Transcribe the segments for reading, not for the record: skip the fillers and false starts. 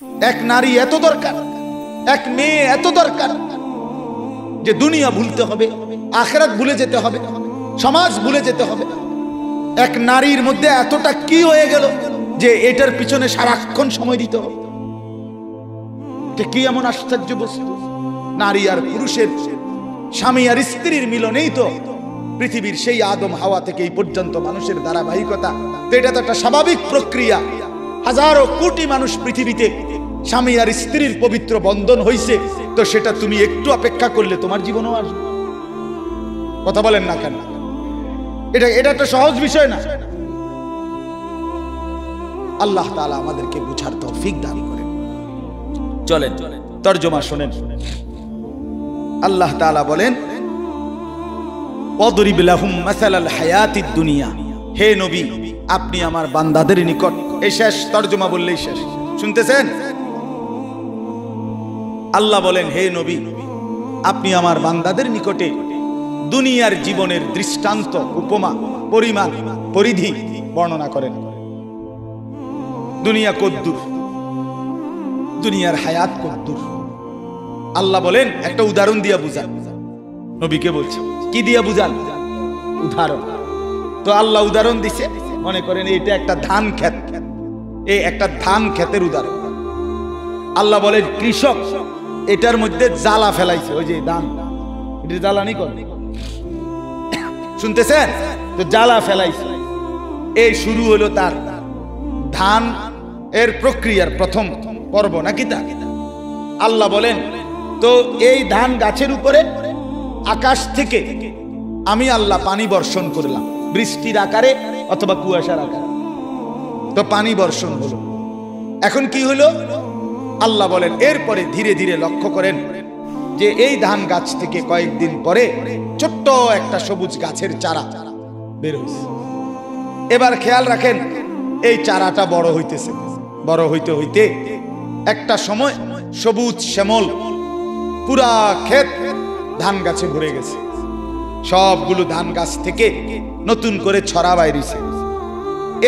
এক নারী এত দরকার, এক মেয়ে এত দরকার যে দুনিয়া ভুলতে হবে, আখিরাত ভুলে যেতে হবে, সমাজ ভুলে যেতে হবে। এক নারীর মধ্যে এতটা কি হয়ে গেল যে এটার পিছনে সারাক্ষণ সময় দিতে হবে। এটা কি এমন আশ্চর্য বস্তু! নারী আর পুরুষের, স্বামী আর স্ত্রীর মিলনেই তো পৃথিবীর সেই আদম হাওয়া থেকে এই পর্যন্ত মানুষের ধারাবাহিকতা। তো এটা তো একটা স্বাভাবিক প্রক্রিয়া। হাজারো কোটি মানুষ পৃথিবীতে স্বামী আর স্ত্রীর পবিত্র বন্ধন হইছে, তো সেটা তুমি একটু অপেক্ষা করলে তোমার জীবনও আসবে। কথা বলেন না কেন? এটা একটা সহজ বিষয় না। আল্লাহ তাআলা আমাদেরকে বুঝার তৌফিক দান করেন। চলেন তরজমা শুনেন। আল্লাহ তাআলা বলেন, ওয়াদরিব লাহুম মাসালাল হায়াতিদ দুনিয়া। হে নবী, আপনি আমার বান্দাদের নিকট, এই শেষ তরজমা বললেই শেষ। শুনতেছেন? আল্লাহ বলেন, হে নবী, আপনি আমার বান্দাদের নিকটে দুনিয়ার জীবনের দৃষ্টান্ত, উপমা, পরিমাণ, পরিধি বর্ণনা করেন। দুনিয়া কদ্দুর, দুনিয়ার হায়াত কদ্দুর। আল্লাহ বলেন একটা উদাহরণ দিয়া বুঝান। নবীকে বলছে, কি দিয়া বুঝান? উদাহরণ। তো আল্লাহ উদাহরণ দিছে, মনে করেন এটা একটা ধান ক্ষেত, এই একটা ধান ক্ষেতের উদাহরণ। আল্লাহ বলেন কৃষক এটার মধ্যে জ্বালা ফেলাইছে, ওই যে ধান, এটা জ্বালানি করে, শুনতেছেন তো? জ্বালা ফেলাইছে। এই শুরু হলো তার ধান এর প্রক্রিয়ার প্রথম পর্ব, নাকি তা? আল্লাহ বলেন, তো এই ধান গাছের উপরে আকাশ থেকে আমি আল্লাহ পানি বর্ষণ করলাম, বৃষ্টির আকারে অথবা কুয়াশার আকারে। তো পানি বর্ষণ হলো। এখন কি হলো? আল্লাহ বলেন এরপরে ধীরে ধীরে লক্ষ্য করেন যে এই ধান গাছ থেকে কয়েকদিন পরে ছোট্ট একটা সবুজ গাছের চারা বের হয়েছে। এবার খেয়াল রাখেন, এই চারাটা বড় হইতেছে। বড় হইতে হইতে একটা সময় সবুজ শ্যামল পুরা ক্ষেত ধান গাছে ভরে গেছে। সবগুলো ধান গাছ থেকে নতুন করে ছড়া বাইরেছে।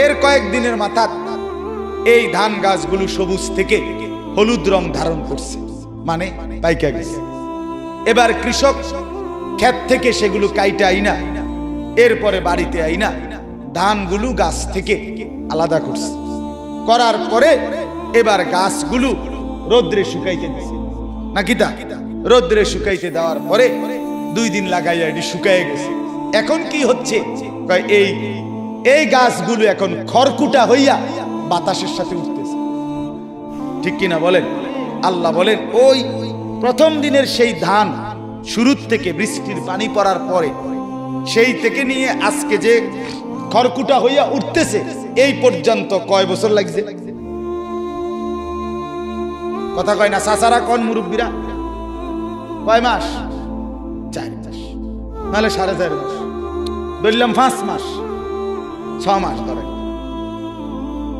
এর কয়েকদিনের মাথা এই ধান গাছগুলো সবুজ থেকে হলুদ রং ধারণ করছে, মানে পাইকা গেছে। এবার কৃষক ক্ষেত থেকে সেগুলো কাইটা আইনা এরপরে বাড়িতে আইনা ধানগুলো গাছ থেকে আলাদা করছে। করার পরে এবার গাছগুলো রোদ্রে শুকাইতে দিছে, নাকি তা? রোদ্রে শুকাইতে দেওয়ার পরে 2 দিন লাগাইয়া এটি শুকাইয়ে গেছে। এখন কি হচ্ছে? এই গাছগুলো এখন খড়কুটা হইয়া বাতাসের সাথে উঠতেছে, ঠিক কিনা বলেন? আল্লাহ বলেন ওই প্রথম দিনের সেই ধান শুরুর থেকে বৃষ্টির পানি পড়ার পরে সেই থেকে নিয়ে আজকে যে খড়কুটা হইয়া উঠতেছে, এই পর্যন্ত কয় বছর লাগছে? কথা কয় না চাচারা, কোন মুরব্বীরা? কয় মাস? 4 মাস, নাহলে 4.5 মাস, বললাম 5 মাস, 6 মাস ধরে।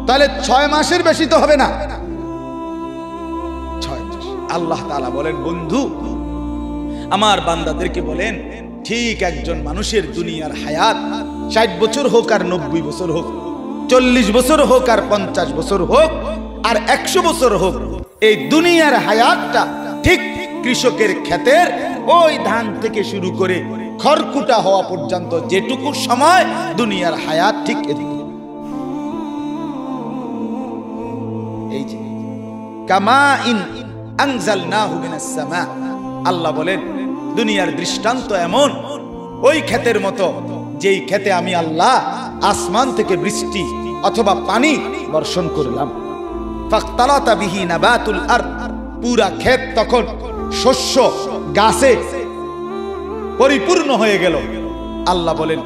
তাহলে 6 মাসের বেশি তো হবে না, 6 মাস। আল্লাহ তাআলা বলেন, বন্ধু আমার বান্দাদেরকে বলেন, ঠিক একজন মানুষের দুনিয়ার হায়াত 60 বছর হোক আর 90 বছর হোক, 40 বছর হোক আর 50 বছর হোক আর 100 বছর হোক, এই দুনিয়ার হায়াতটা ঠিক কৃষকের ক্ষেতের ওই ধান থেকে শুরু করে খড়কুটা হওয়া পর্যন্ত যেটুকু সময় দুনিয়ার হায়াত, ঠিক এদিকে। এই যে কামা ইন আনজালনাহু মিনাস সামা, আল্লাহ বলেন দুনিয়ার দৃষ্টান্ত এমন ওই ক্ষেতের মতো যেই ক্ষেতে আমি আল্লাহ আসমান থেকে বৃষ্টি অথবা পানি বর্ষণ করলাম। ফাখতালাতা বিহি নাবাতুল আরদ, পুরা ক্ষেত তখন শস্য গাছে পরিপূর্ণ হয়ে গেল। আল্লাহ বলেন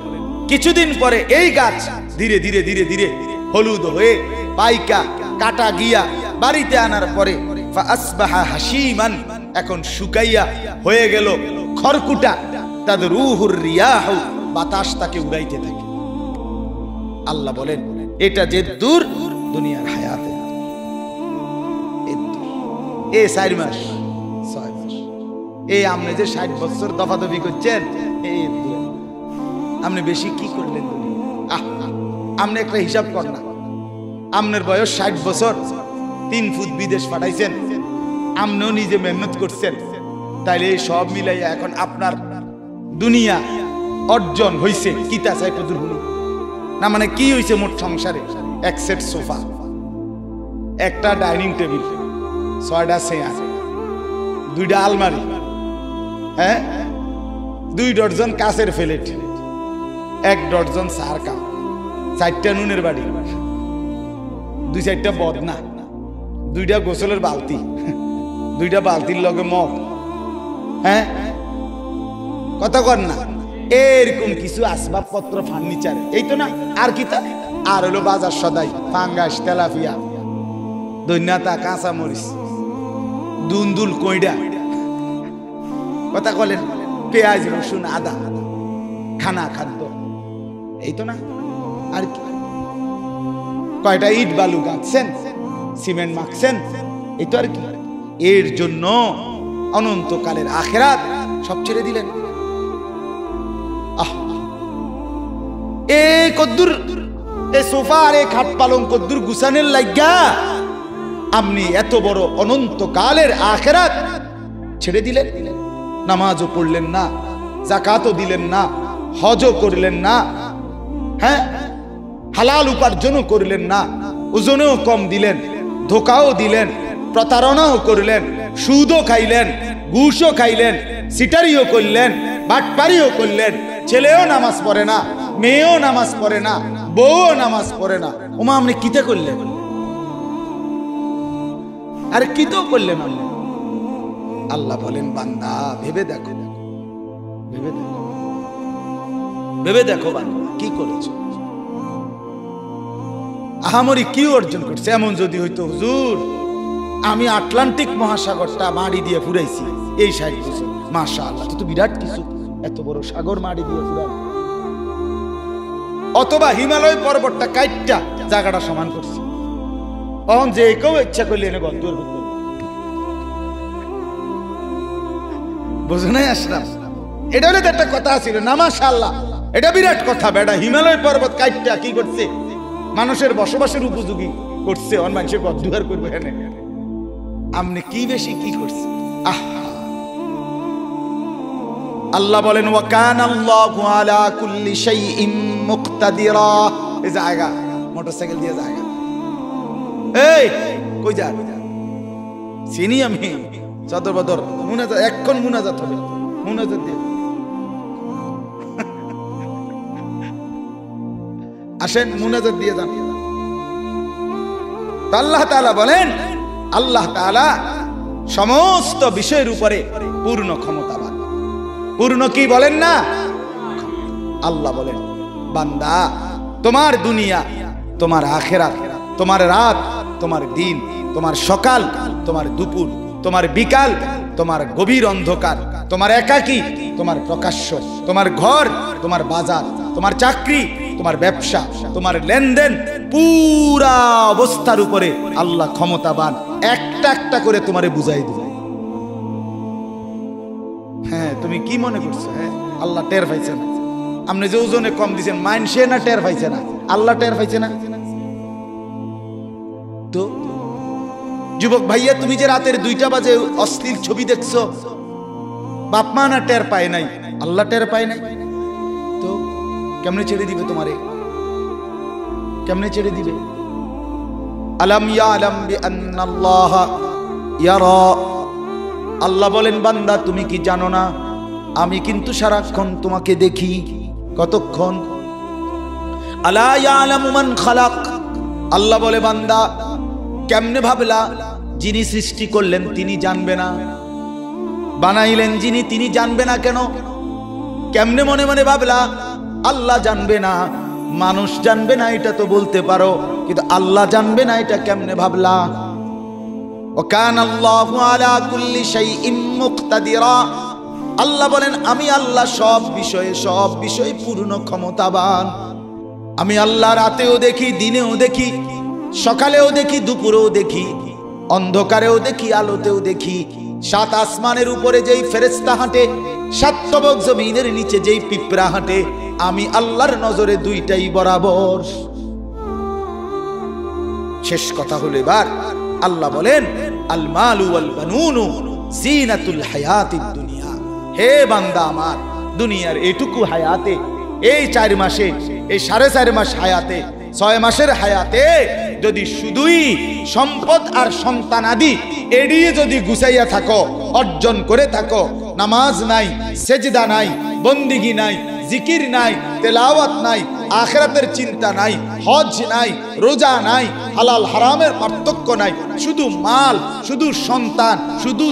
কিছুদিন পরে এই গাছ ধীরে ধীরে ধীরে ধীরে হলুদ হয়ে পাইকা কাটা গিয়া বাড়িতে আনার পরে ফাসবাহা হাসিমান, এখন শুকাইয়া হয়ে গেল খড়কুটা। তাদরুহুর রিয়াহু, বাতাস তাকে উড়াইতে থাকে। আল্লাহ বলেন এটা যে দূর দুনিয়ার হায়াতে, এ 4 মাস 6 মাস, এই আপনি যে 60 বছর দফাদফি করছেন, এই আপনি বেশি কি করলেন? আপনি একটা হিসাব কর না, আপনার বয়স 60 বছর, 3 ফুট বিদেশ পাঠাইছেন, আপনিও নিজে মেহনত করছেন, তাইলে এই সব মিলাইয়া এখন আপনার দুনিয়া অর্জন হইছে কিতা চাই প্রদুরহুনি না, মানে কি হইছে মোট সংসারে? 1 সেট সোফা, 1টা ডাইনিং টেবিল, 6টা চেয়ার, 2টা আলমারি, হ্যাঁ, 2 ডজন কাঁচের প্লেট, 1 ডজন চার কাপ, 4টা নুনের বাড়ি, 2-4টা বদনা, 2টা গোসলের বালতি, 2টা বালতির লগে মগ, হ্যাঁ, কথা কর না, এরকম কিছু আসবাবপত্র, ফার্নিচার, এই তো না, আর কি তা? আর হলো বাজার সদাই, পাঙ্গাস, তেলাপিয়া, দৈন্যাতা, কাঁচা মরিচ, দুন্দুল, কইডা, কথা বলেন, পেঁয়াজ, রসুন, আদা, খানা খাদ্য, এই তো না, আর কি? কয়টা ইট বালু গাঁথছেন, সিমেন্ট মাখছেন, এই তো আর কি? এর জন্য অনন্তকালের আখিরাত সব ছেড়ে দিলেন। এ কদ্দুর এ সোফা আর এ খাট পালং কদ্দুর গুছানের লাগা আপনি এত বড় অনন্তকালের আখিরাত ছেড়ে দিলেন। নামাজও পড়লেন না, যাকাতও দিলেন না, হজও করলেন না, হ্যাঁ, হালাল উপার্জনও করলেন না, ওজনেও কম দিলেন, ধোকাও দিলেন, প্রতারণাও করলেন, সুদও খাইলেন, ঘুষও খাইলেন, সিটারিও করলেন, বাটপারিও করলেন, ছেলেও নামাজ পড়ে না, মেয়েও নামাজ পড়ে না, বউও নামাজ পড়ে না, ওমা আপনি কিতে করলেন? আর কিতেও করলেন? আল্লাহ বলেন, বান্দা ভেবে দেখো, ভেবে দেখো, ভেবে দেখো বান্দা কি করেছো, আহামরি কি অর্জন করছে। এমন যদি হইতো, হুজুর আমি আটলান্টিক মহাসাগরটা মাড়ি দিয়ে ফুরাইছি এই 60 বছর, মাশাআল্লাহ, তো বিরাট কিছু, এত বড় সাগর মাড়ি দিয়ে ফুরাই, অথবা হিমালয় পর্বতটা কাইটটা জায়গাটা সমান করছি, অহন যে কেউ ইচ্ছা করলে এনে গল্প বুঝো নাই আসলাম। এটা হলে তো একটা কথা ছিল না, মাশাআল্লাহ, এটা বিরাট কথা। বেটা হিমালয় পর্বত কাইটটা কি করছে? মানুষের বসবাসের উপযোগী করছে, অন মানুষের বদুয়ার করবে। এনে আপনি কি বেশি কি করছে? আল্লাহ বলেন, ওয়া কানাল্লাহু আলা কুল্লি শাইইন মুকতাদিরা। এই জায়গা মোটরসাইকেল দিয়ে জায়গা, এই কই যা? চিনি আমি, চাদর বদর, মুনাজাত, এখন মুনাজাত হবে, মুনাজাত দিয়ে আসেন, মুনাজাত দিয়ে যান। আল্লাহ তাআলা বলেন, আল্লাহ তাআলা সমস্ত বিষয়ের উপরে পূর্ণ ক্ষমতাবান। পূর্ণ কি বলেন না? আল্লাহ বলেন, বান্দা তোমার দুনিয়া, তোমার আখিরাত, তোমার রাত, তোমার দিন, তোমার সকাল, তোমার দুপুর, তোমার বিকাল, তোমার গভীর অন্ধকার, তোমার একাকী, তোমার প্রকাশ্য, তোমার ঘর, তোমার বাজার, তোমার চাকরি, তোমার ব্যবসা, তোমার লেনদেন, পুরা অবস্থার উপরে আল্লাহ ক্ষমতাবান। একটা একটা করে তোমারে বুঝাই দিবে। হ্যাঁ, তুমি কি মনে করছো? হ্যাঁ, আল্লাহ টের পাইছে না? আপনি যে ওজনে কম দিচ্ছেন, মাইনসে না টের পাইছে না? আল্লাহ টের পাইছে না? তো যুবক ভাইয়া, তুমি যে রাতের 2টা বাজে অশ্লীল ছবি দেখছো, বাপ মা না টের পায় নাই? আল্লাহ টের পায় নাই? তো কেমনে ছেড়ে দিবে তোমারে? কেমনে ছেড়ে দিবে? আলাম ইয়ালাম বিআন্নাল্লাহ ইয়ারা। আল্লাহ বলেন, বান্দা তুমি কি জানো না, আমি কিন্তু সারাক্ষণ তোমাকে দেখি। কতক্ষণ? আলা ইয়ালামু মান খালাক। আল্লাহ বলে, বান্দা কেমনে ভাবলা যিনি সৃষ্টি করলেন তিনি জানবে না? বানাইলেন যিনি, তিনি জানবে না কেন? কেমনে মনে মনে ভাবলা আল্লাহ জানবে না, মানুষ জানবে না, এটা তো বলতে পারো, কিন্তু আল্লাহ জানবে না, এটা কেমনে ভাবলা? ওয়া কানাল্লাহু আলা কুল্লি শাইইন মুকতাদিরা। আল্লাহ বলেন, আমি আল্লাহ সব বিষয়ে পূর্ণ ক্ষমতাবান। আমি আল্লাহ রাতেও দেখি, দিনেও দেখি, সকালেও দেখি, দুপুরেও দেখি, অন্ধকারেও দেখি, আলোতেও দেখি। 7 আসমানের উপরে যেই ফেরেশতা হাঁটে, 7 তবক জমিনের নিচে যেই পিঁপড়া হাঁটে, আমি আল্লাহর নজরে 2টাই বরাবর। শেষ কথা হলো, এবার আল্লাহ বলেন আল মালু ওয়াল বানুনু জিনাতুল হায়াতিদ দুনিয়া। হে বান্দা আমার, দুনিয়ার এইটুকু হায়াতে, এই 4 মাসে, এই 4.5 মাস হায়াতে, 6 মাসের হায়াতে যদি শুধুই সম্পদ আর সন্তানাদি এড়িয়ে যদি গুছাইয়া থাকো, অর্জন করে থাকো, নামাজ নাই, সেজদা নাই, বন্দিগি নাই, জিকির নাই, তেলাওয়াত নাই, আখিরাতের চিন্তা নাই, হজ নাই, রোজা নাই, হালাল হারামের পার্থক্য নাই, শুধু মাল, শুধু সন্তান, শুধু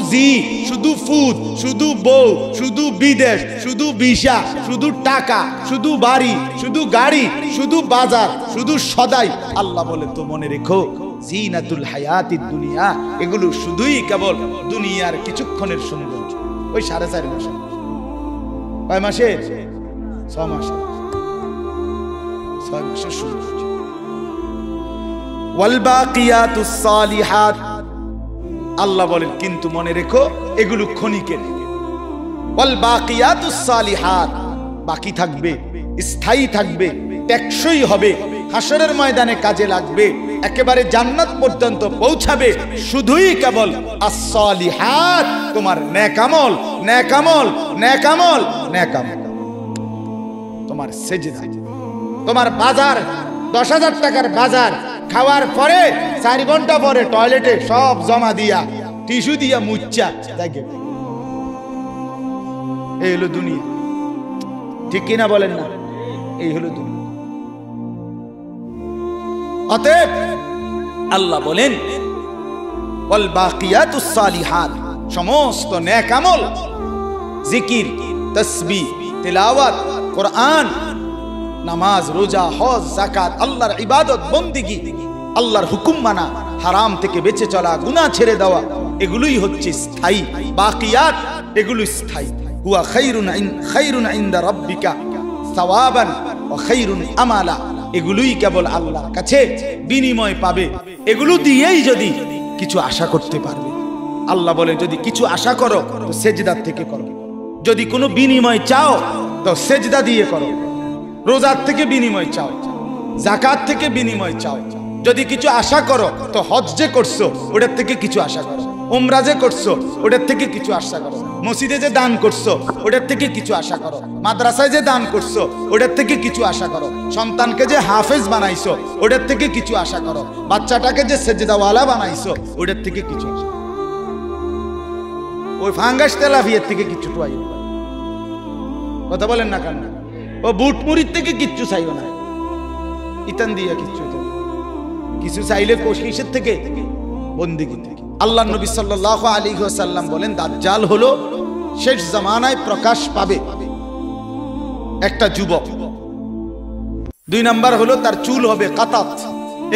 শুধু ফুদ, শুধু বউ, শুধু বিদেশ, শুধু ভিসা, শুধু টাকা, শুধু বাড়ি, শুধু গাড়ি, শুধু বাজার, শুধু সদাই। আল্লাহ বলে তো মনে রেখো জিনাতুল হায়াতিদ দুনিয়া, এগুলো শুধুই কেবল দুনিয়ার কিছুক্ষণের সৌন্দর্য। ওই 4.5 মাস, কয় মাসে? 6 মাসে, 6 মাসের সৌন্দর্য। ওয়াল বাকিয়াতুস সালিহাত, আল্লাহ বলেন কিন্তু মনে রেখো এগুলো ক্ষণিকের। ওয়াল বাকিয়াতুস সালিহাত, বাকি থাকবে, স্থায়ী থাকবে, টেকসই হবে, হাসরের ময়দানে কাজে লাগবে, একেবারে জান্নাত পর্যন্ত পৌঁছাবে, শুধুই কেবল আস-সালিহাত, তোমার নেক আমল, নেক আমল, নেক আমল, নেক আমল। তোমার সেজদা, তোমার বাজার, 10,000 টাকার বাজার খাওয়ার পরে 4 ঘন্টা পরে টয়লেটে সব জমা দিয়া, টিস্যু দিয়া মুচ্ছা দেখে, এই হলো দুনিয়া। ঠিক কিনা বলেন না? এই হলো দুনিয়া। অতএব আল্লাহ বলেন ওয়াল বাকিয়াতুস সালিহাত, সমস্ত নেক আমল, জিকির, তাসবিহ, তিলাওয়াত, কোরআন, নামাজ, রোজা, হজ, যাকাত, আল্লাহর ইবাদত, বন্দেগী, আল্লাহর হুকুম মানা, হারাম থেকে বেঁচে চলা, গুনাহ ছেড়ে দেওয়া, এগুলোই হচ্ছে স্থায়ী। বাকিয়াত এগুলো স্থায়ী। হুয়া খায়রুন ইনদা রাব্বিকা সাওয়াবান ওয়া খায়রুন আমালা, এগুলোই কেবল আল্লাহর কাছে বিনিময় পাবে। এগুলো দিয়েই যদি কিছু আশা করতে পারবে। আল্লাহ বলে যদি কিছু আশা করো তো সেজদার থেকে করো, যদি কোনো বিনিময় চাও তো সেজদা দিয়ে করো, রোজার থেকে বিনিময় চাও, যাকাত থেকে বিনিময় চাও, যদি কিছু আশা করো তো হজ যে করছো ওটার থেকে কিছু আশা করো, উমরা যে করছো ওটার থেকে কিছু আশা করো, মসজিদে যে দান করছো ওটার থেকে কিছু আশা করো, মাদ্রাসায় যে দান করছো ওটার থেকে কিছু আশা করো, সন্তানকে যে হাফেজ বানাইছো ওটার থেকে কিছু আশা করো, বাচ্চাটাকে যে সেজদাওয়ালা বানাইছো ওটার থেকে কিছু আশা করো। ওই ফাঙ্গাস তেলাফিয়ার থেকে কিছু টুয়াই, কথা বলেন না কেন? ও বুট মুড়ির থেকে কিচ্ছু চাইও না, ইতান দিয়া কিচ্ছু, কিছু চাইলে কিসের থেকে? বন্দেগী থেকে। আল্লাহ নবী সাল্লাল্লাহু আলাইহি ওয়াসাল্লাম বলেন দাজ্জাল হলো শেষ জামানায় প্রকাশ পাবে একটা যুবক। 2 নাম্বার হলো তার চুল হবে কাতাত,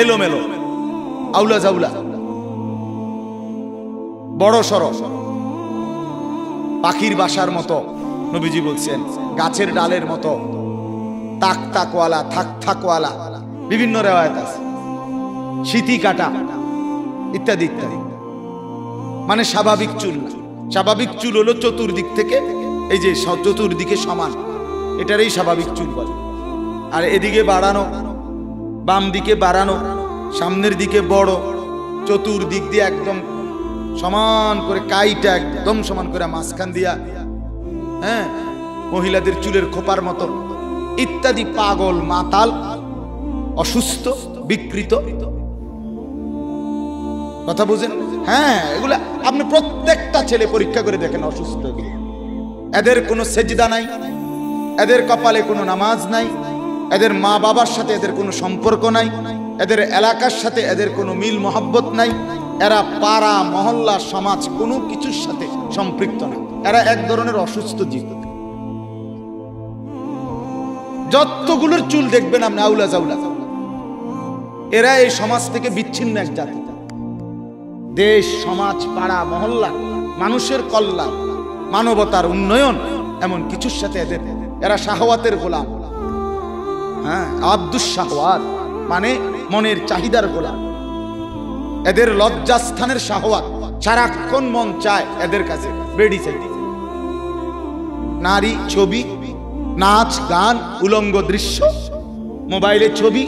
এলোমেলো, আউলা জাউলা, বড় সড়, পাখির বাসার মতো, নবীজি বলছেন গাছের ডালের মতো, তাক তাকওয়ালা, থাক থাকওয়ালা, বিভিন্ন রিওয়ায়াত আছে, শীতি কাটা ইত্যাদি ইত্যাদি। মানে স্বাভাবিক চুল না। স্বাভাবিক চুল হলো চতুর্দিক থেকে, এই যে চতুর্দিকে সমান, এটারই স্বাভাবিক চুল বলে। আর এদিকে বাড়ানো, বাম দিকে বাড়ানো, সামনের দিকে বড়, চতুর্দিক দিয়ে একদম সমান করে, কাইটা একদম সমান করে মাঝখান দিয়া, হ্যাঁ, মহিলাদের চুলের খোপার মতো ইত্যাদি। পাগল, মাতাল, অসুস্থ, বিকৃত, কথা বুঝেন? হ্যাঁ, এগুলা আপনি প্রত্যেকটা ছেলে পরীক্ষা করে দেখেন, অসুস্থ। এদের কোনো সেজদা নাই, এদের কপালে কোনো নামাজ নাই, এদের মা বাবার সাথে এদের কোনো সম্পর্ক নাই, এদের এলাকার সাথে এদের কোনো মিল মহব্বত নাই, এরা পাড়া মহল্লা সমাজ কোনো কিছুর সাথে সম্পৃক্ত না। এরা এক ধরনের অসুস্থ জীব। যতগুলোর চুল দেখবেন আপনি আউলা জাউলা, এরা এই সমাজ থেকে বিচ্ছিন্ন এক জাতি। দেশ, সমাজ, পাড়া মহল্লা, মানুষের কল্যাণ, মানবতার উন্নয়ন, এমন কিছুর সাথে এদের, এরা শাহওয়াতের গোলাম। হ্যাঁ, আব্দুস শাহওয়াত মানে মনের চাহিদার গোলাম। এদের লজ্জাস্থানের শাহওয়াত, সারাক্ষণ মন চায় এদের কাছে বেড়ি চাইতে, নারী, ছবি, নাচ, গান, উলঙ্গ দৃশ্য, মোবাইলে ছবি,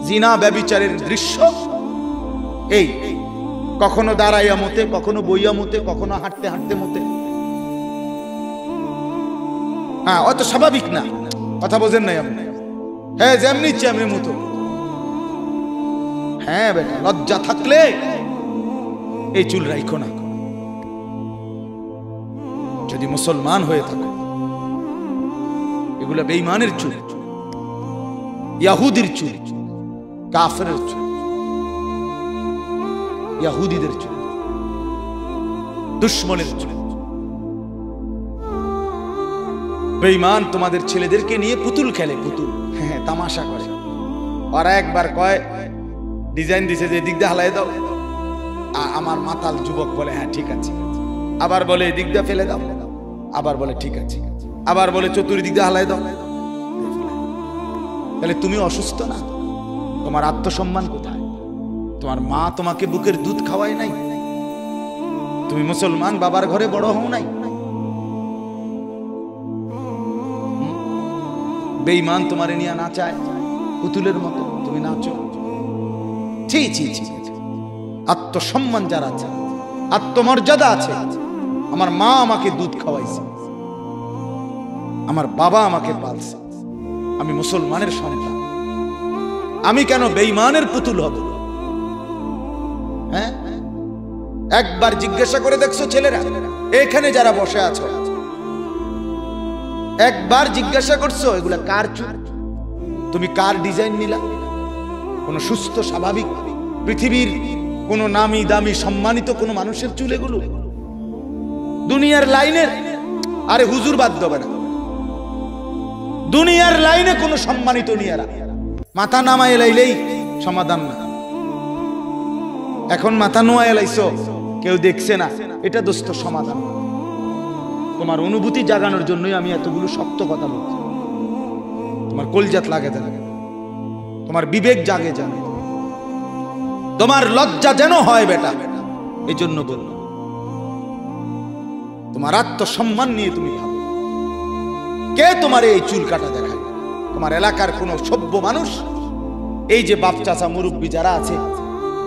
জিনা ব্যভিচারের দৃশ্য, এই কখনো দাঁড়াইয়া মতে, কখনো বইয়া মতে, কখনো হাঁটতে হাঁটতে মতে। হ্যাঁ, অত স্বাভাবিক না, কথা বোঝেন নাই আপনি? হ্যাঁ, যেমনি ইচ্ছে এমনি মতো। হ্যাঁ বেটা, লজ্জা থাকলে এই চুল রাখো না। যদি মুসলমান হয়ে থাকো, এগুলা বেঈমানের চুল, ইহুদির চুল, কাফেরের চুল, ইহুদিদের চুল, দুশমনের চুল। বেঈমান তোমাদের ছেলেদেরকে নিয়ে পুতুল খেলে, পুতুল, হ্যাঁ, তামাশা করে। ওরা একবার কয়, ডিজাইন দিছে যে দিক দিয়ে হালাই দাও, আমার মাতাল যুবক বলে হ্যাঁ ঠিক আছে, আবার বলে এদিক দিয়ে ফেলে দাও, আবার বলে ঠিক আছে, আবার বলে চতুর্দিক দিয়ে হালাই দাও। তাহলে তুমি অসুস্থ না? তোমার আত্মসম্মান কোথায়? তোমার মা তোমাকে বুকের দুধ খাওয়ায় নাই? তুমি মুসলমান বাবার ঘরে বড় হও নাই? বেঈমান তোমারে নিয়ে নাচায় পুতুলের মতো, তুমি নাচো। ছি ছি ছি। আত্মসম্মান যার আছে, আত্মমর্যাদা আছে, আমার মা আমাকে দুধ খাওয়াইছে, আমার বাবা আমাকে পালছে, আমি মুসলমানের সন্তান, আমি কেন বেঈমানের পুতুল হব? হ্যাঁ, একবার জিজ্ঞাসা করে দেখছো ছেলেরা, এখানে যারা বসে আছো, একবার জিজ্ঞাসা করছো এগুলা কার চুল? তুমি কার ডিজাইন নিলা? কোন সুস্থ স্বাভাবিক পৃথিবীর কোন নামি দামি সম্মানিত কোন মানুষের চুল এগুলো? দুনিয়ার লাইনের, আরে হুজুর বাদ দেবে না, দুনিয়ার লাইনে কোন সম্মানিত নিয়ারা মাথা নামায় এলাইলেই সমাধান না। এখন মাথা নোয়া এলাইছো, কেউ দেখছে না, এটা দোস্ত সমাধান। তোমার অনুভূতি জাগানোর জন্যই আমি এতগুলো শক্ত কথা বলছি। তোমার কলজাত লাগে যেন, তোমার বিবেক জাগে যেন, তোমার লজ্জা যেন হয় বেটা, এই জন্য বলল। তোমার আত্মসম্মান নিয়ে তুমি ভাবো, কে তোমার এই চুল কাটা দেখায়? তোমার এলাকার কোন সভ্য মানুষ, এই যে বাপ চাচা মুরব্বী যারা আছে,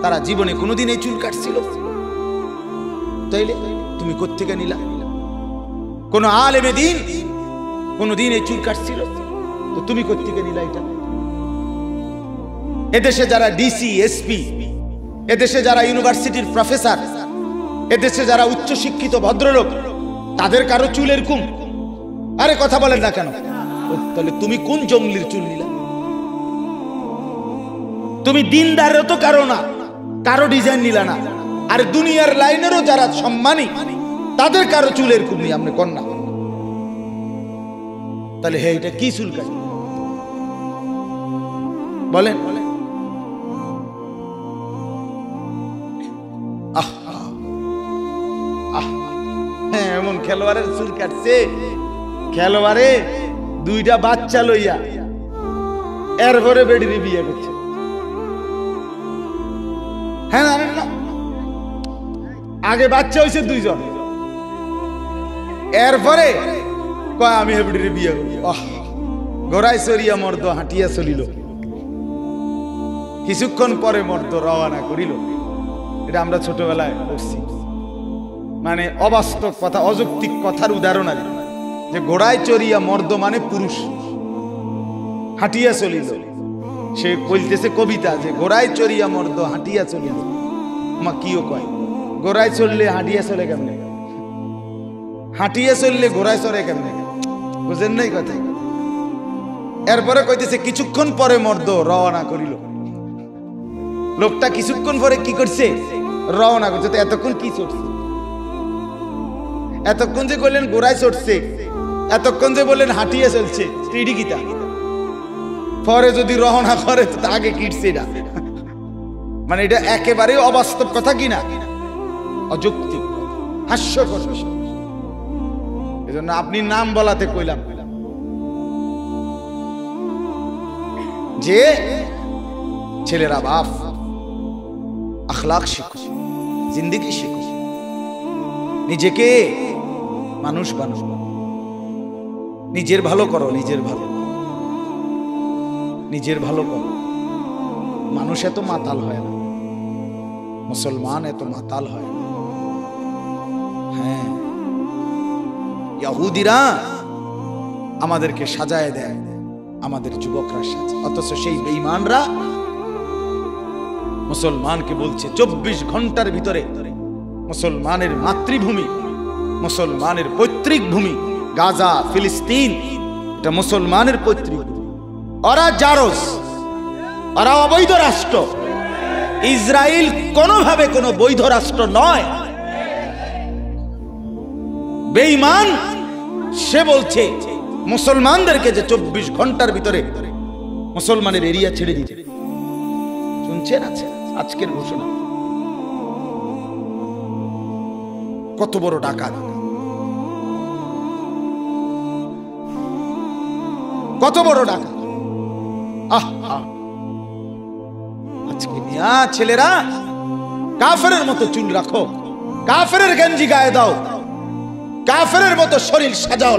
তারা জীবনে কোনোদিন এই চুল কাটছিল? তাইলে তুমি কোত্থেকে নিলা? কোন আলেমে দিন কোনদিন এই চুল কাটছিল? তো তুমি কোত্থেকে নিলা এটা? এদেশে যারা ডিসি, এসপি, এদেশে যারা ইউনিভার্সিটির প্রফেসর, এদেশে যারা উচ্চ শিক্ষিত ভদ্রলোক, তাদের কারো চুল এরকম? আরে কথা বলেন না কেন? তাহলে তুমি কোন জঙ্গলির চুল নিলা? তুমি দিনদারেরও তো কারো না, কারো ডিজাইন নিলা না। আর দুনিয়ার লাইনেরও যারা সম্মানী, তাদের কারো চুল এরকম নিয়ে আপনি কন্যা। তাহলে হে, এটা কি চুল কাটি বলেন? হ্যাঁ, এমন খেলোয়াড়ের চুল কাটছে, খেলোয়াড়ে দুইটা বাচ্চা লইয়া এরপরে বেডিরে বিয়ে করছে। হ্যাঁ, না, আগে বাচ্চা হয়েছে দুইজন, এরপরে কয় আমি হেবড়িরে বিয়ে করি। ঘোড়ায় চড়িয়া মর্দ হাঁটিয়া চলিল, কিছুক্ষণ পরে মর্দ রওনা করিল। এটা আমরা ছোটবেলায় পড়ছি, মানে অবাস্তব কথা, অযৌক্তিক কথার উদাহরণ আর যে ঘোড়ায় চড়িয়া মর্দ মানে পুরুষ, হাঁটিয়া চলিল। সে বলতেছে কবিতা যে ঘোড়ায় চড়িয়া মর্দ হাঁটিয়া চলিল। মা কিও কয়, ঘোড়ায় চললে হাঁটিয়া চলে কেমনে? হাঁটিয়া চললে ঘোড়ায় চড়ে কেমনে? বুঝেন নাই কথা? এরপরে কইতেছে কিছুক্ষণ পরে মর্দ রওনা করিল। লোকটা কিছুক্ষণ পরে কি করছে? রওনা করছে। তো এতক্ষণ কি চড়ছে? এতক্ষণ যে বললেন ঘোড়ায় চড়ছে, এতক্ষণ যে বললেন হাঁটিয়ে চলছে, স্ত্রী গীতা পরে যদি রওনা করে তো আগে কিটছে। এটা মানে এটা একেবারে অবাস্তব কথা কিনা, অযৌক্তিক, হাস্যকর বিষয়। এই জন্য আপনি নাম বলাতে কইলাম যে ছেলেরা বাপ আখলাক শিখো, জিন্দেগি শিখো, নিজেকে মানুষ বানাও, নিজের ভালো করো, নিজের ভালো করো। মানুষ এত মাতাল হয় না, মুসলমান এত মাতাল হয়। হ্যাঁ, ইহুদিরা আমাদেরকে সাজায় দেয়, আমাদের যুবকরা সাজায়, অথচ সেই বেঈমানরা মুসলমানকে বলছে 24 ঘন্টার ভিতরে মুসলমানের মাতৃভূমি, মুসলমানের পৈতৃক ভূমি গাজা, ফিলিস্তিন, এটা মুসলমানের পৈতৃক ভূমি। ওরা জারজ, ওরা অবৈধ রাষ্ট্র। ইসরায়েল কোনোভাবে কোনো বৈধ রাষ্ট্র নয়। বেঈমান সে বলছে মুসলমানদেরকে যে 24 ঘন্টার ভিতরে মুসলমানের এরিয়া ছেড়ে দিতে। শুনছেন আজকের ঘোষণা? কত বড় ডাকাত, কত বড় ডাকাত! আজকে মিয়া ছেলেরা কাফেরের মতো চুল রাখো, কাফেরের গেঞ্জি গায়ে দাও, কাফেরের মতো শরীর সাজাও,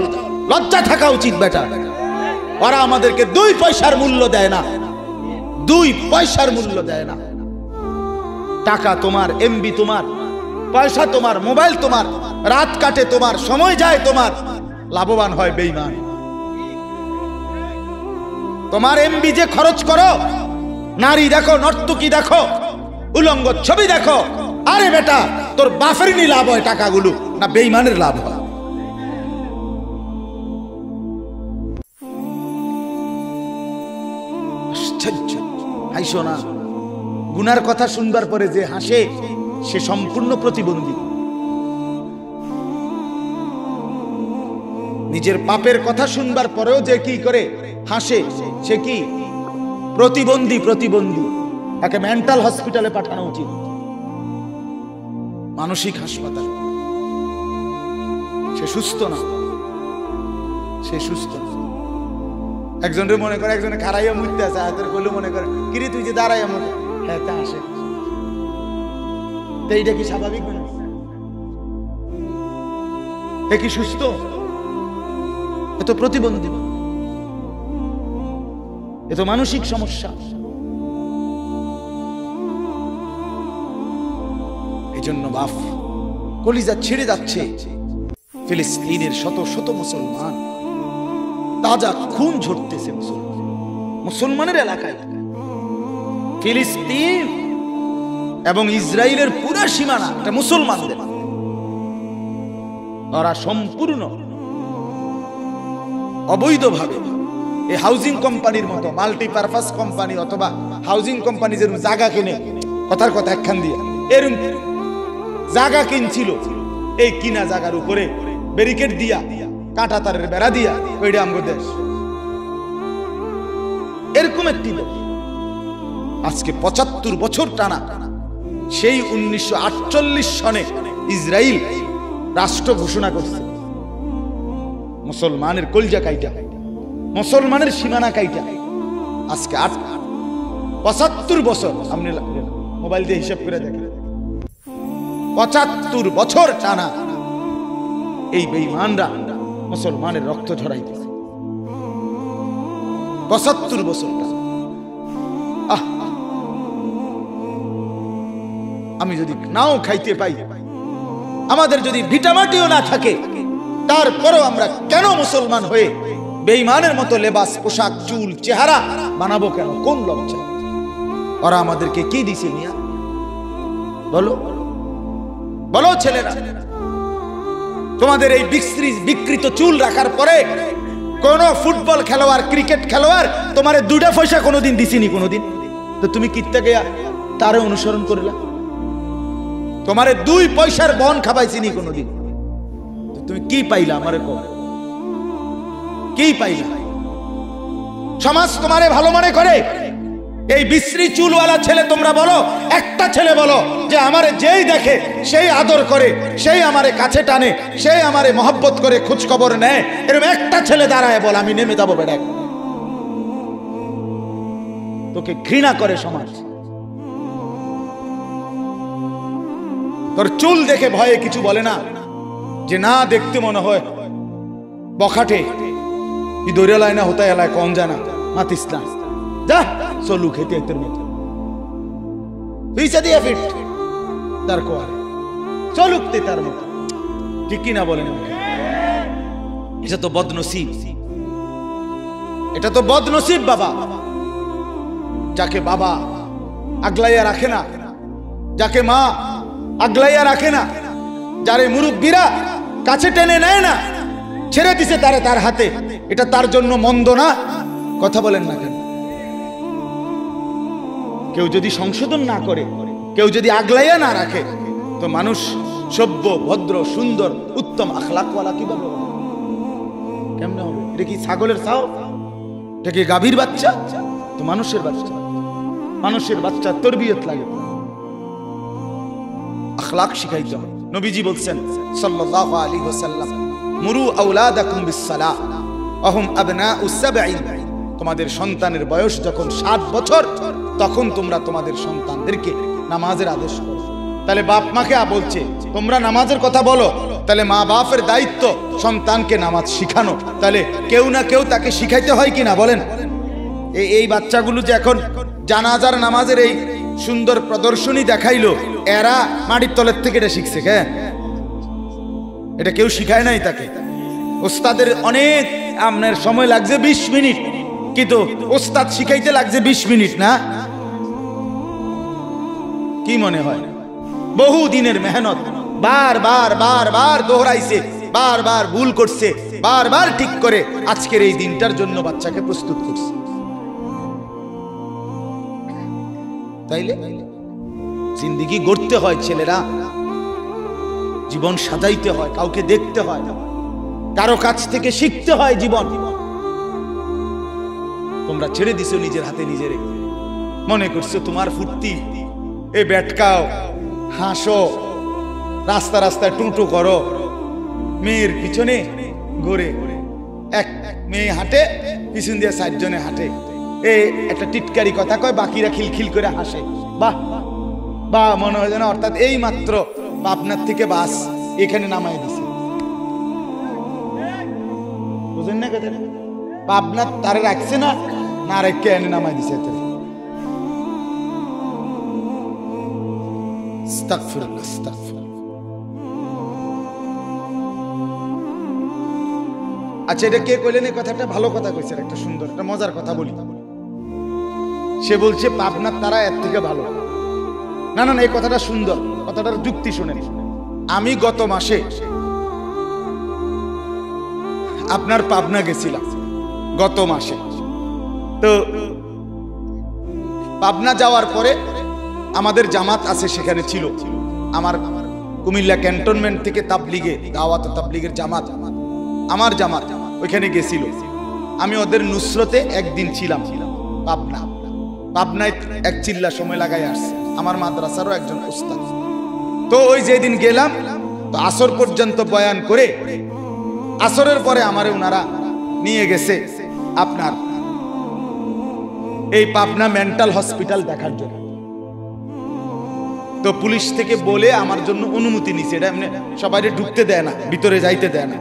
লজ্জা থাকা উচিত বেটা। ওরা আমাদেরকে 2 পয়সার মূল্য দেয় না, 2 পয়সার মূল্য দেয় না। টাকা তোমার, এমবি তোমার, পয়সা তোমার, মোবাইল তোমার, রাত কাটে তোমার, সময় যায় তোমার, লাভবান হয় বেঈমান। তোমার এমবি যে খরচ করো, নারী দেখো, নর্তকী দেখো, উলঙ্গ ছবি দেখো, আরে বেটা তোর বাফেরই লাভ হয় টাকাগুলো, না বেঈমানের লাভ হয়? হাসো না, গুনার কথা শুনবার পরে যে হাসে সে সম্পূর্ণ প্রতিবন্ধী। নিজের পাপের কথা শুনবার পরেও যে কি করে হাসে সে কি প্রতিবন্ধী। প্রতিবন্ধী তাকে মেন্টাল হসপিটালে পাঠানো উচিত, মানসিক হাসপাতাল। সে সুস্থ না, সে সুস্থ না। একজনের মনে করে একজনে খারাইয়া মুখতে আছে, হাতের কইলে মনে করে কিরে তুই যে দাঁড়াইয়া মনে, হ্যাঁ তা আসে। এইটা কি স্বাভাবিক না? এ কি সুস্থ? এ তো প্রতিবন্ধী, এ তো মানসিক সমস্যা। এই জন্য বাপ কলিজা ছিঁড়ে যাচ্ছে। ফিলিস্তিনের শত শত মুসলমান, তাজা খুন ঝরতেছে মুসলমানের এলাকায়। ফিলিস্তিন এবং ইসরায়েলের পুরা সীমানা এটা মুসলমানদের। ওরা সম্পূর্ণ অবৈধভাবে এই হাউজিং কোম্পানির মতো মাল্টিপারপাস কোম্পানি অথবা হাউজিং কোম্পানি যেরকম জায়গা কিনে, কথার কথা একখান দিয়া এরকম জায়গা কিনছিল, এই কিনা জায়গার উপরে ব্যারিকেড দিয়া, কাঁটা তারের বেড়া দিয়া, ওইটা আমাদের দেশ। এরকম একটি দেশ আজকে 75 বছর টানা, সেই 1948 সনে ইসরায়েল রাষ্ট্র ঘোষণা করছে। মুসলমানের কলজা কাইটা, মুসলমানের সীমানা কাইটা আজকে 75 বছর। আপনি মোবাইল দিয়ে হিসাব করে দেখেন, 75 বছর টানা এই বেঈমানরা মুসলমানের রক্ত ঝরাইতেছে। 75 বছর টানা। আমি যদি নাও খাইতে পাই, আমাদের যদি ভিটামাটিও না থাকে, তারপরেও আমরা কেন মুসলমান হয়ে বেঈমানের মতো লেবাস, পোশাক, চুল, চেহারা বানাবো কেন? কোন লজ্জা? ওরা আমাদেরকে কি দিছে মিয়া? বলো বলো ছেলেরা, তোমাদের এই বিকৃত চুল রাখার পরে কোন ফুটবল খেলোয়াড়, ক্রিকেট খেলোয়াড় তোমার 2টা পয়সা কোনোদিন দিছিনি? কোনোদিন তো তুমি কিত্তা গিয়া তারে অনুসরণ করলা? তোমারে 2 পয়সার বন খাবাইছিনি কোনোদিন? তুমি কি পাইলা? আমারে কও, কি পাইলা? সমাজ তোমারে ভালো মনে করে। এই বিশ্রী চুলওয়ালা ছেলে তোমরা বলো, একটা ছেলে বলো যে আমারে যেই দেখে সেই আদর করে, সেই আমারে কাছে টানে, সেই আমারে মহব্বত করে, খোঁজ খবর নেয়। এরকম একটা ছেলে দাঁড়ায় বল আমি নেমে যাবো বেটা। তোকে ঘৃণা করে সমাজ। তোর চুল দেখে ভয়ে কিছু বলে না, যে না দেখতে মনে হয় বখাটে, কি দৌড়ে লায় না হতে এলায় কম জানা মাতিস না, যা চলু খেতে এর মতো। তার কোয়ারে, চলুক তার মতো, ঠিক কিনা বলেন? এটা তো বদনসিব, এটা তো বদনসিব বাবা, যাকে বাবা আগলাইয়া রাখে না, যাকে মা আগলাইয়া রাখে না, যারে মুরব্বীরা কাছে টেনে নেয় না, ছেড়ে দিছে তারে তার হাতে, এটা তার জন্য মন্দ না? কথা বলেন না কেন? কেউ যদি সংশোধন না করে, কেউ যদি আগলাইয়া না রাখে, তো মানুষ সভ্য, ভদ্র, সুন্দর, উত্তম আখলাকওয়ালা কিভাবে হবে? কেমনে হবে? এটা কি ছাগলের ছাও? এটা কি গাভীর বাচ্চা? তো মানুষের বাচ্চা, মানুষের বাচ্চা তরবিয়ত লাগে, আখলাক শিখাইতে হবে। নবীজি বলছেন সাল্লাল্লাহু আলাইহি ওয়াসাল্লাম, মুরু আওলাদাকুম বিসসালাহ ওয়াহুম আবনাউ সাবঈন, তোমাদের সন্তানের বয়স যখন 7 বছর, তখন তোমরা তোমাদের সন্তানদেরকে নামাজের আদেশ করো। তাহলে বাপ মাকে বলছে তোমরা নামাজের কথা বলো, তাহলে মা বাপের দায়িত্ব সন্তানকে নামাজ শিখানো। তাহলে কেউ না কেউ তাকে শিখাইতে হয় কিনা বলেন? এই বাচ্চাগুলো যে এখন জানাজার নামাজের এই সুন্দর প্রদর্শনী দেখাইলো, এরা মাটির তলের থেকে এটা শিখছে, কেন? এটা কেউ শিখায় নাই তাকে। ওস্তাদের অনেক আপনার সময় লাগছে 20 মিনিট, কিন্তু ওস্তাদ শিখাইতে লাগছে 20 মিনিট না? কি মনে হয়? বহু দিনের মেহনত, বার দোহরাইছে, বারবার ভুল করছে, বারবার ঠিক করে আজকের এই দিনটার জন্য বাচ্চাকে প্রস্তুত করছে। তাইলে জিন্দেগি গড়তে হয় ছেলেরা, জীবন সাজাইতে হয়, কাউকে দেখতে হয়, কারো কাছ থেকে শিখতে হয় জীবন। তোমরা ছেড়ে দিছো নিজের হাতে নিজেরে, মনে করছো তোমার ফুর্তি, এ ব্যাটকাও, হাসো, রাস্তা রাস্তায় টুঁটু করো, মেয়ের পিছনে ঘুরে, এক মেয়ে হাঁটে, পিছন দিয়ে 4 জনে হাঁটে, একটা টিটকারি কথা কয়, বাকিরা খিলখিল করে হাসে, বাহ বা মনে হয় যেন অর্থাৎ এই মাত্র আপনার থেকে বাস এখানে নামাই দিছে, বুঝেন না কথা? আপনার তারে রাখছে না, না রেখে এনে নামাই দিছে। আস্তাগফিরুল্লাহ, আস্তাগফিরুল্লাহ। আচ্ছা, এটা কে কইলেন এই কথাটা? ভালো কথা কইছেন, একটা সুন্দর, একটা মজার কথা বলি। সে বলছে পাবনার তারা এর থেকে ভালো। না না, এই কথাটা সুন্দর, কথাটার যুক্তি শুনেন। আমি গত মাসে আপনার পাবনা গেছিলাম, গত মাসে। তো পাবনা যাওয়ার পরে আমাদের জামাত আছে, সেখানে ছিল আমার কুমিল্লা ক্যান্টনমেন্ট থেকে তাবলিগে, দাওয়াত তাবলিগের জামাত, আমার জামাত ওইখানে গেছিল। আমি ওদের নুসরতে একদিন ছিলাম পাবনায়, এক চিল্লা সময় লাগাই আসছে, আমার মাদ্রাসারও একজন উস্তাদ। তো ওই যেদিন গেলাম, তো আসর পর্যন্ত বয়ান করে, আসরের পরে আমারে ওনারা নিয়ে গেছে আপনার এই পাবনা মেন্টাল হসপিটাল দেখার জন্য। তো পুলিশ থেকে বলে আমার জন্য অনুমতি নিছে, এটা এমনি সবাই ঢুকতে দেয় না, ভিতরে যাইতে দেয় না,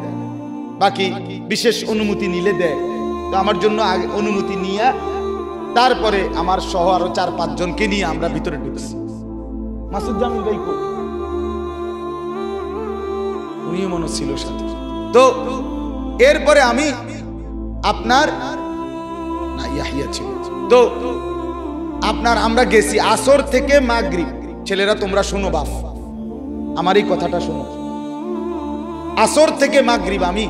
বাকি বিশেষ অনুমতি নিলে দেয়। তো আমার জন্য অনুমতি নিয়ে তারপরে আমার সহ আরো 4-5 জনকে নিয়ে আমরা ভিতরে ঢুকছি। মাসুদ জামিল ভাই উনিও মনে ছিল সাথে। তো এরপরে আমি আপনার না ইয়াহিয়া ছিল। তো আপনার আমরা গেছি আসর থেকে মাগরিব। ছেলেরা তোমরা শোনো, বাপ আমার এই কথাটা শোনো। আসর থেকে মাগরিব আমি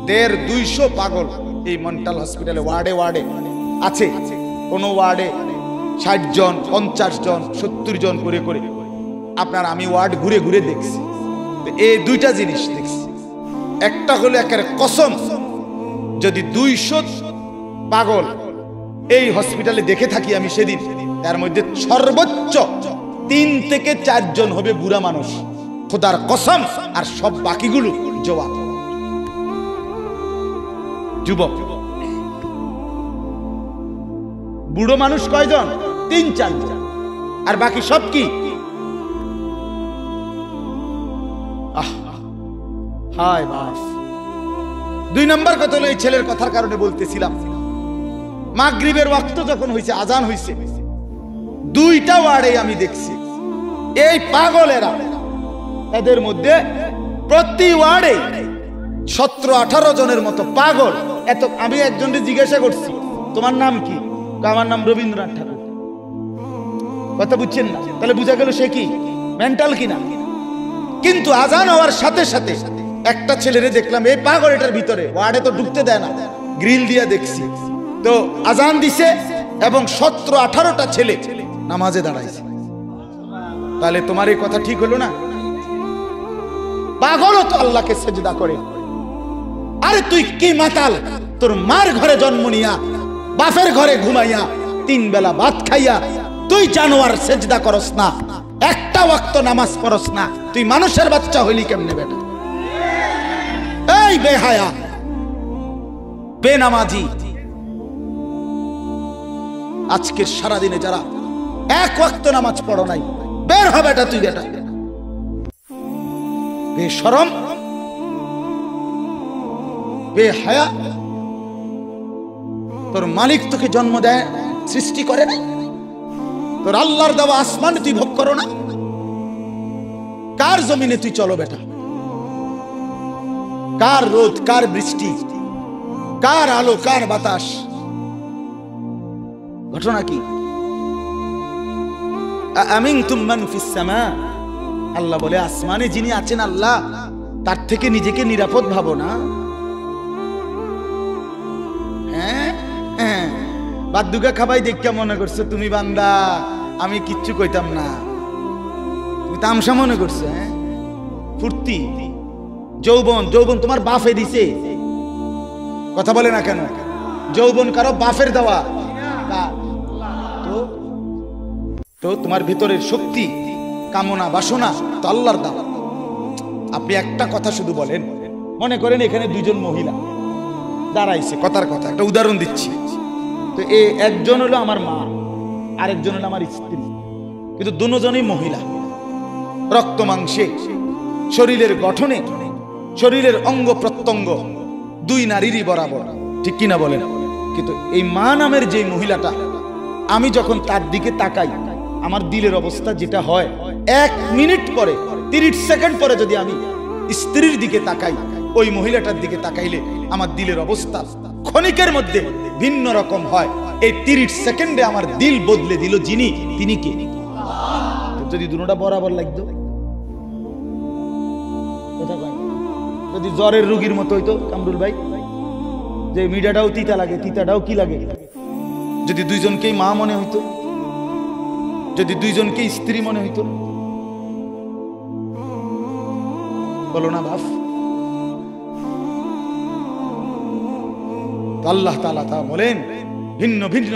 150-200 পাগল এই মেন্টাল হসপিটালে ওয়ার্ডে ওয়ার্ডে আছে। কোন ওয়ার্ডে 60 জন, 50 জন, 70 জন করে করে আপনার আমি ওয়ার্ড ঘুরে ঘুরে দেখছি। এই 2টা জিনিস দেখছি। একটা হলো একের কসম, যদি 200 পাগল এই হসপিটালে দেখে থাকি আমি সেদিন, তার মধ্যে সর্বোচ্চ 3 থেকে 4 জন হবে বুড়া মানুষ, খোদার কসম। আর সব বাকিগুলো জওয়ান যুবক। বুড়ো মানুষ কয়জন? 3-4 জন। আর বাকি সব কি? হায় বাস। 2 নম্বর কথা হলো, এই ছেলের কথার কারণে বলতেছিলাম, মাগরিবের ওয়াক্ত যখন হয়েছে, আজান হয়েছে, 2টা ওয়ার্ডে আমি দেখছি এই পাগলেরা, এদের মধ্যে প্রতি ওয়ার্ডে 17-18 জনের মতো পাগল। এত আমি একজনকে জিজ্ঞাসা করছি, তোমার নাম কি? আমার নাম রবীন্দ্রনাথ ঠাকুর। কথা বুঝছেন না? তাহলে বুঝা গেল সে কি মেন্টাল কিনা। কিন্তু আজান হওয়ার সাথে সাথে একটা ছেলেরে দেখলাম এই পাগলেটার ভিতরে, ওয়ার্ডে তো ঢুকতে দেয় না, গ্রিল দিয়ে দেখছি তো আজান দিছে এবং 17-18টা ছেলে নামাজে দাঁড়াইছে। তাহলে তোমার এই কথা ঠিক হলো না? পাগলও তো আল্লাহকে সেজদা করে। আরে তুই কি মাতাল, তোর মার ঘরে জন্ম নিয়া বাপের ঘরে ঘুমাইয়া 3 বেলা ভাত খাইয়া তুই জানোয়ার সেজদা করস না, একটা ওয়াক্ত নামাজ পড়স না, তুই মানুষের বাচ্চা হইলি কেমনে বেটা? এই বেহায়া বেনামাজি, আজকের সারাদিনে যারা এক ওয়াক্ত নামাজ পড়ো নাই, বের হবে এটা তুই বেটা। বেশরম বেহায়া, তোর মালিক তোকে জন্ম দেয়, সৃষ্টি করে না? তোর আল্লাহর দেওয়া আসমান তুই ভোগ করো না? কার জমিনে তুই চলো বেটা? কার রোদ, কার বৃষ্টি, কার আলো, কার বাতাস? ঘটনা কি? আমিনতুম মান ফিস সামা, আল্লাহ বলে আসমানে যিনি আছেন আল্লাহ, তার থেকে নিজেকে নিরাপদ ভাবো না? হ্যাঁ, বাদুকা খাবাই দেখা মনে করছো তুমি বান্দা, আমি কিচ্ছু কইতাম না, তুমি তামসা মনে করছো? হ্যাঁ, ফুর্তি যৌবন, যৌবন তোমার বাপে দিছে। কথা বলে না কেন? যৌবন কারো বাপের দেওয়া? তো তোমার ভিতরের শক্তি, কামনা, বাসনা তো আল্লাহর দেওয়া। আপনি একটা কথা শুধু বলেন, মনে করেন এখানে 2 জন মহিলা দাঁড়াইছে, কথার কথা একটা উদাহরণ দিচ্ছি, তো একজন হলো আমার মা, আরেকজন হলো আমার স্ত্রী, কিন্তু দুজনই মহিলা, রক্ত মাংসে, শরীরের গঠনে, শরীরের অঙ্গ প্রত্যঙ্গ 2 নারীরই বরাবর, ঠিক কিনা বলেন? কিন্তু এই মা নামের যে মহিলাটা, আমি যখন তার দিকে তাকাই, আমার দিলের অবস্থা যেটা হয়, 1 মিনিট পরে 30 সেকেন্ড পরে যদি আমি স্ত্রীর দিকে তাকাই, ওই মহিলাটার দিকে তাকাইলে আমার দিলের অবস্থা ক্ষণিকের মধ্যে ভিন্ন রকম হয়। এই 30 সেকেন্ডে আমার দিল বদলে দিল যিনি, তিনি কে? যদি দুটোটা বরাবর লাগতো, যদি জ্বরের রোগীর মতো হইতো কামরুল ভাই, যে মিঠাটাও তিতা লাগে, তিতাটাও কি লাগে, যদি 2 জনকেই মা মনে হইতো, যদি 2 জনকেই স্ত্রী মনে হইতো, বলো না বাপ? আল্লাহ তাআলা তা বলেন, ভিন্ন ভিন্ন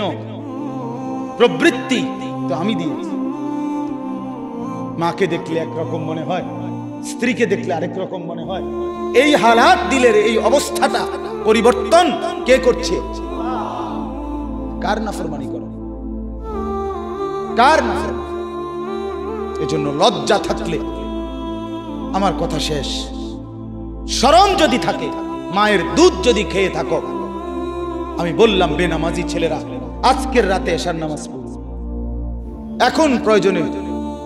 প্রবৃত্তি তো আমি দিয়েছি। মাকে দেখলে একরকম মনে হয়, স্ত্রীকে দেখলে আরেক রকম মনে হয়। এই হালাত, দিলের এই অবস্থাটা পরিবর্তন কে করছে? কার নাফরমানি করো? কার নাফরমানি? এজন্য লজ্জা থাকলে, আমার কথা শেষ, শরম যদি থাকে, মায়ের দুধ যদি খেয়ে থাকো, আমি বললাম বেনামাজি ছেলেরা আজকের রাতে এশার নামাজ পড়ো। এখন প্রয়োজনে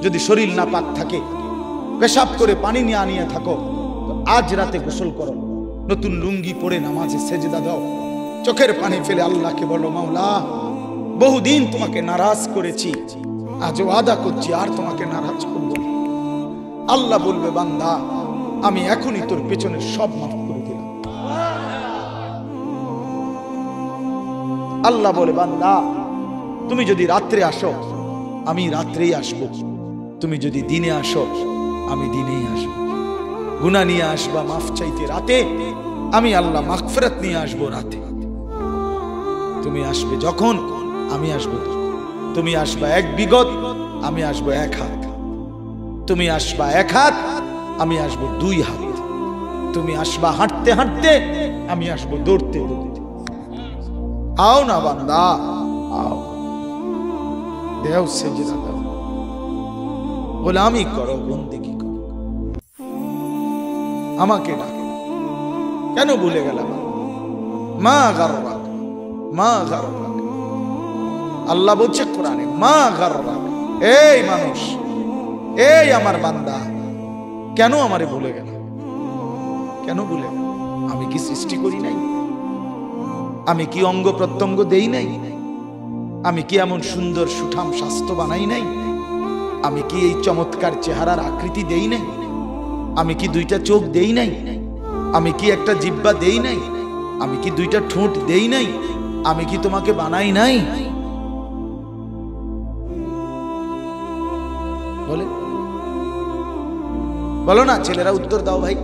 যদি শরীর না পাক থাকে, পেশাব করে পানি নিয়ে আনিয়ে থাকো, তো আজ রাতে গোসল করো, নতুন লুঙ্গি পরে নামাজে সেজদা দাও, চোখের পানি ফেলে আল্লাহকে বলো, মাওলা বহুদিন তোমাকে নারাজ করেছি, আজ ওয়াদা করছি আর তোমাকে নারাজ করব না। আল্লাহ বলবে, বান্দা আমি এখনই তোর পেছনের সব মাফ করে দিলাম। আল্লাহ বলে, বান্দা তুমি যদি রাত্রে আসো, আমি রাত্রেই আসবো, তুমি যদি দিনে আসো, আমি দিনেই আসবো। গুনাহ নিয়ে আসবা মাফ চাইতে রাতে, আমি আল্লাহ মাগফিরাত নিয়ে আসবো রাতে। তুমি আসবে যখন, আমি আসবো তখন। তুমি আসবা 1 বিগত, আমি আসবো 1 হাত। তুমি আসবা 1 হাত, আমি আসবো 2 হাত। তুমি আসবা হাঁটতে হাঁটতে, আমি আসবো দৌড়তে দৌড়তে। आओ ना बंदा आओ, देव सेजदा दो, गुलामी करो, बंदगी करो, আমাকে ডাকে কেন? ভুলে গেলাম। মা গাররাক, মা গাররাক, আল্লাহ বলছে কোরআনে, মা গাররাক, এই মানুষ এই আমার বান্দা, কেন আমারে ভুলে গেল? কেন ভুলে গেল? আমি কি সৃষ্টি করি নাই? আমি কি অঙ্গ প্রত্যঙ্গ দেই নাই? আমি কি এমন সুন্দর সুঠাম স্বাস্থ্য বানাই নাই? আমি কি এই চমৎকার চেহারার আকৃতি দেই নাই? আমি কি দুইটা চোখ দেই নাই? আমি কি একটা জিহ্বা দেই নাই? আমি কি দুইটা ঠোঁট দেই নাই? আমি কি তোমাকে বানাই নাই? বলে বলো না ছেলেরা, উত্তর দাও ভাই।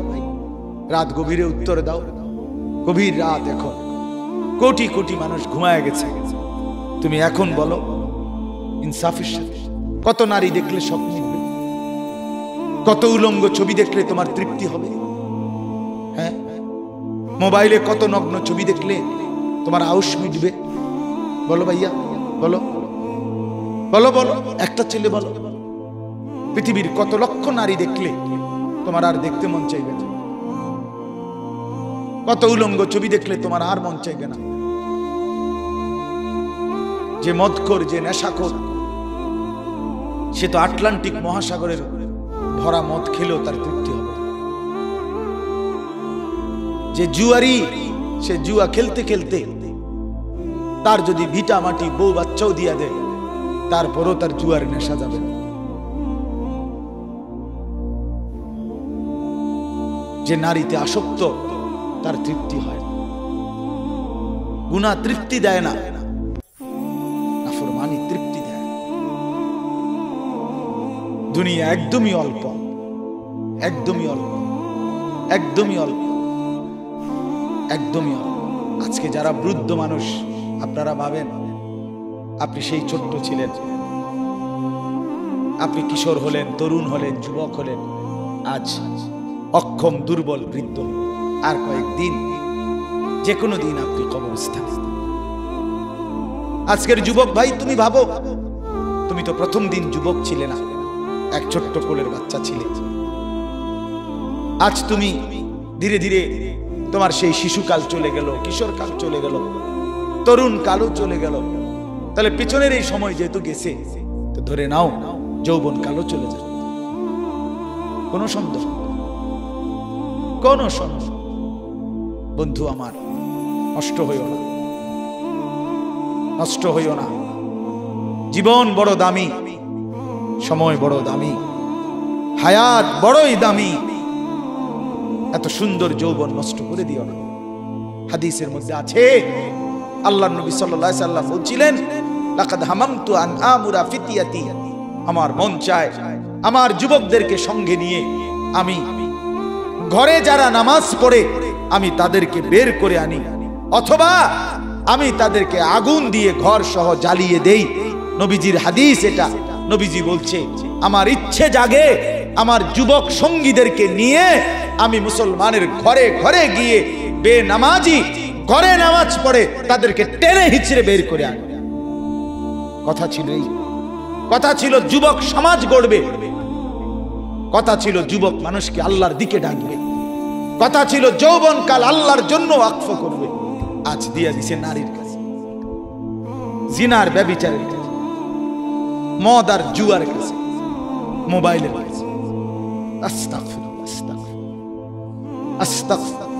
রাত গভীরে উত্তর দাও। গভীর রাত, এখন কোটি কোটি মানুষ ঘুমায় গেছে। তুমি এখন বলো ইনসাফের সাথে, কত নারী দেখলে স্বপ্ন মিলবে? কত উলঙ্গ ছবি দেখলে তোমার তৃপ্তি হবে? হ্যাঁ, মোবাইলে কত নগ্ন ছবি দেখলে তোমার আউশ মিটবে? বলো ভাইয়া, বলো বলো বলো, একটা ছেলে বলো। পৃথিবীর কত লক্ষ নারী দেখলে তোমার আর দেখতে মন চাইবে না? কত উলঙ্গ ছবি দেখলে তোমার আর মন চাইবে না? যে মদখোর, যে নেশাখোর, সে তো আটলান্টিক মহাসাগরের ভরা মদ খেলেও তার তৃপ্তি হবে। যে জুয়ারি, সে জুয়া খেলতে খেলতে তার যদি ভিটা মাটি বউ বাচ্চাও দিয়া দেয়, তারপরও তার জুয়ার নেশা যাবে না। যে নারীতে আসক্ত, তার তৃপ্তি হয়। গুনাহ তৃপ্তি দেয় না, নাফরমানি তৃপ্তি দেয়। দুনিয়া একদমই অল্প, একদমই অল্প, একদমই অল্প, একদমই অল্প। আজকে যারা বৃদ্ধ মানুষ, আপনারা ভাবেন আপনি সেই ছোট্ট ছিলেন, আপনি কিশোর হলেন, তরুণ হলেন, যুবক হলেন, আজ অক্ষম, দুর্বল, বৃদ্ধ। আর কয়েকদিন, যে কোনো দিন আপনি কবরস্থানে। আজকের যুবক ভাই, তুমি ভাবো, তুমি তো প্রথম দিন যুবক ছিলে না, এক ছোট্ট কোলের বাচ্চা ছিলে। আজ তুমি ধীরে ধীরে তোমার সেই শিশুকাল চলে গেল, কিশোরকাল চলে গেল, তরুণ কালও চলে গেল। তাহলে পিছনের এই সময় যেহেতু গেছে, তো ধরে নাও যৌবন কালও চলে যাবে। কোনো সন্দেহ, কোনো সন্দেহ। বন্ধু আমার, নষ্ট হইও না, নষ্ট হইও না। জীবন বড় দামি, সময় বড় দামি, হায়াত বড়ই দামি। এত সুন্দর যৌবন নষ্ট করে দিও না। হাদিসের মধ্যে আছে, আল্লাহর নবী সাল্লাল্লাহু আলাইহি সাল্লাম বলছিলেন, লাকাদ হামামতু আন আমুরা ফিতিয়াতি, আমার মন চায় আমার যুবকদেরকে সঙ্গে নিয়ে আমি ঘরে যারা নামাজ পড়ে আমি তাদেরকে বের করে আনি, অথবা আমি তাদেরকে আগুন দিয়ে ঘর সহ জ্বালিয়ে দেই। নবীজির হাদিস এটা। নবীজি বলছে, আমার ইচ্ছে জাগে আমার যুবক সঙ্গীদেরকে নিয়ে আমি মুসলমানের ঘরে ঘরে গিয়ে বেনামাজি ঘরে নামাজ পড়ে তাদেরকে টেনে হিচড়ে বের করে আনি। কথা ছিল এই, কথা ছিল যুবক সমাজ গড়বে, কথা ছিল যুবক মানুষকে আল্লাহর দিকে ডাকবে, কথা ছিল যৌবনকাল আল্লাহর জন্য ওয়াকফ করবে। আজ দিয়া দিছে নারীর কাছে, জিনার, ব্যভিচারের কাছে, মদ আর জুয়ার কাছে, মোবাইলের কাছে। আস্তাগফিরুল্লাহ, আস্তাগফিরুল্লাহ, আস্তাগফিরুল্লাহ।